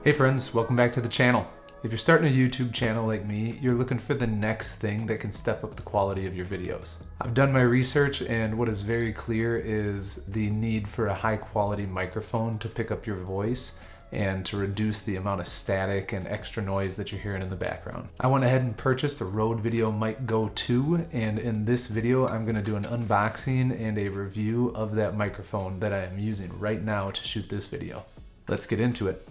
Hey friends, welcome back to the channel. If you're starting a YouTube channel like me, you're looking for the next thing that can step up the quality of your videos. I've done my research and what is very clear is the need for a high quality microphone to pick up your voice and to reduce the amount of static and extra noise that you're hearing in the background. I went ahead and purchased a Rode VideoMic Go II, and in this video I'm going to do an unboxing and a review of that microphone that I am using right now to shoot this video. Let's get into it.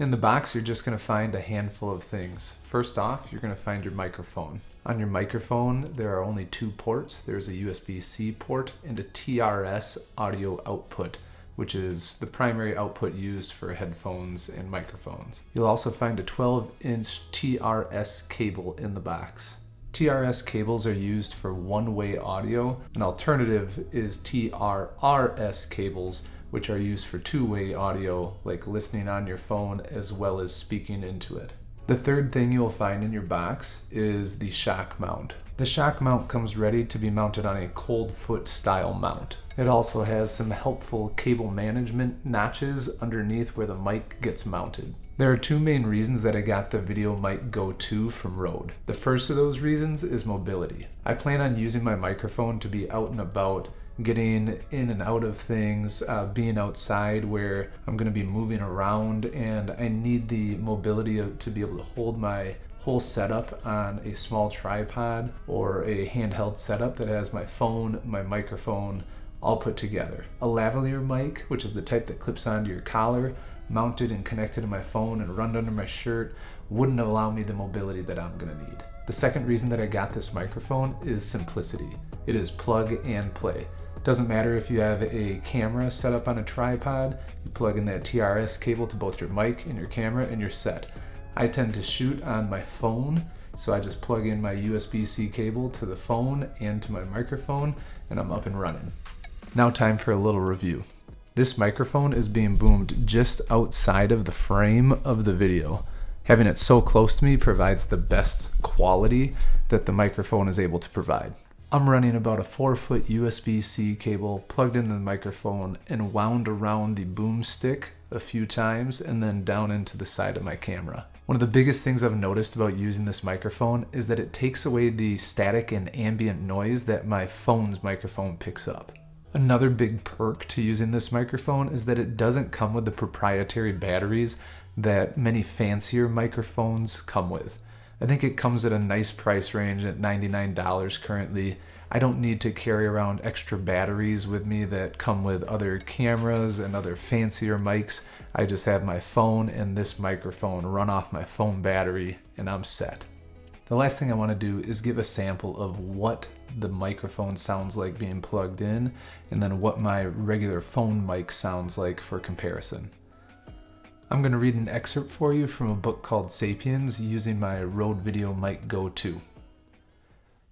In the box, you're just going to find a handful of things. First off, you're going to find your microphone. On your microphone, there are only two ports. There's a USB-C port and a TRS audio output, which is the primary output used for headphones and microphones. You'll also find a 12-inch TRS cable in the box. TRS cables are used for one-way audio. An alternative is TRRS cables, which are used for two-way audio, like listening on your phone as well as speaking into it. The third thing you'll find in your box is the shock mount. The shock mount comes ready to be mounted on a cold foot style mount. It also has some helpful cable management notches underneath where the mic gets mounted. There are two main reasons that I got the VideoMic Go II from Rode. The first of those reasons is mobility. I plan on using my microphone to be out and about, getting in and out of things, being outside where I'm going to be moving around, and I need the mobility to be able to hold my whole setup on a small tripod or a handheld setup that has my phone, my microphone, all put together. A lavalier mic, which is the type that clips onto your collar, mounted and connected to my phone and run under my shirt, wouldn't allow me the mobility that I'm going to need. The second reason that I got this microphone is simplicity. It is plug and play. Doesn't matter if you have a camera set up on a tripod, you plug in that TRS cable to both your mic and your camera and you're set. I tend to shoot on my phone, so I just plug in my USB-C cable to the phone and to my microphone and I'm up and running. Now time for a little review. This microphone is being boomed just outside of the frame of the video. Having it so close to me provides the best quality that the microphone is able to provide. I'm running about a 4-foot USB-C cable plugged into the microphone and wound around the boom stick a few times and then down into the side of my camera. One of the biggest things I've noticed about using this microphone is that it takes away the static and ambient noise that my phone's microphone picks up. Another big perk to using this microphone is that it doesn't come with the proprietary batteries that many fancier microphones come with. I think it comes at a nice price range at $99 currently. I don't need to carry around extra batteries with me that come with other cameras and other fancier mics. I just have my phone and this microphone run off my phone battery and I'm set. The last thing I want to do is give a sample of what the microphone sounds like being plugged in and then what my regular phone mic sounds like for comparison. I'm going to read an excerpt for you from a book called Sapiens using my Rode VideoMic Go II.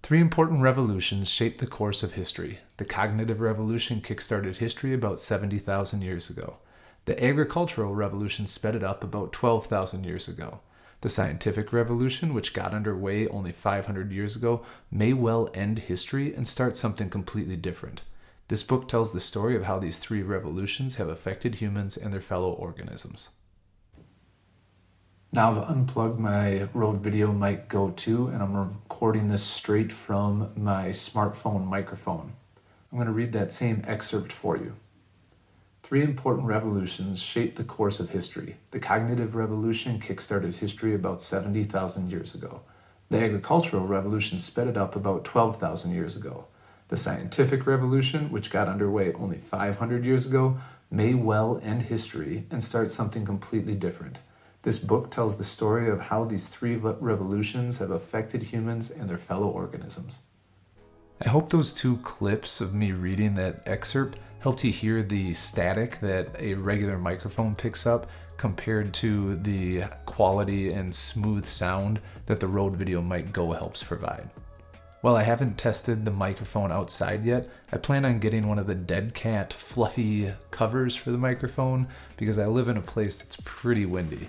3 important revolutions shaped the course of history. The cognitive revolution kickstarted history about 70,000 years ago. The agricultural revolution sped it up about 12,000 years ago. The scientific revolution, which got underway only 500 years ago, may well end history and start something completely different. This book tells the story of how these 3 revolutions have affected humans and their fellow organisms. Now I've unplugged my Rode VideoMic Go II and I'm recording this straight from my smartphone microphone. I'm going to read that same excerpt for you. 3 important revolutions shaped the course of history. The cognitive revolution kickstarted history about 70,000 years ago. The agricultural revolution sped it up about 12,000 years ago. The scientific revolution, which got underway only 500 years ago, may well end history and start something completely different. This book tells the story of how these 3 revolutions have affected humans and their fellow organisms. I hope those 2 clips of me reading that excerpt helped you hear the static that a regular microphone picks up compared to the quality and smooth sound that the Rode VideoMic Go helps provide. While I haven't tested the microphone outside yet, I plan on getting one of the dead cat fluffy covers for the microphone because I live in a place that's pretty windy.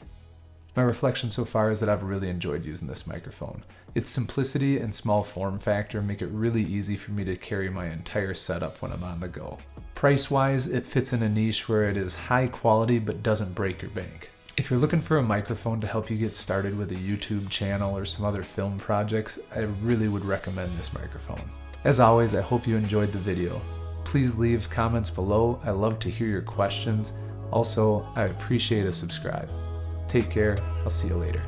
My reflection so far is that I've really enjoyed using this microphone. Its simplicity and small form factor make it really easy for me to carry my entire setup when I'm on the go. Price-wise, it fits in a niche where it is high quality but doesn't break your bank. If you're looking for a microphone to help you get started with a YouTube channel or some other film projects, I really would recommend this microphone. As always, I hope you enjoyed the video. Please leave comments below. I love to hear your questions. Also, I appreciate a subscribe. Take care. I'll see you later.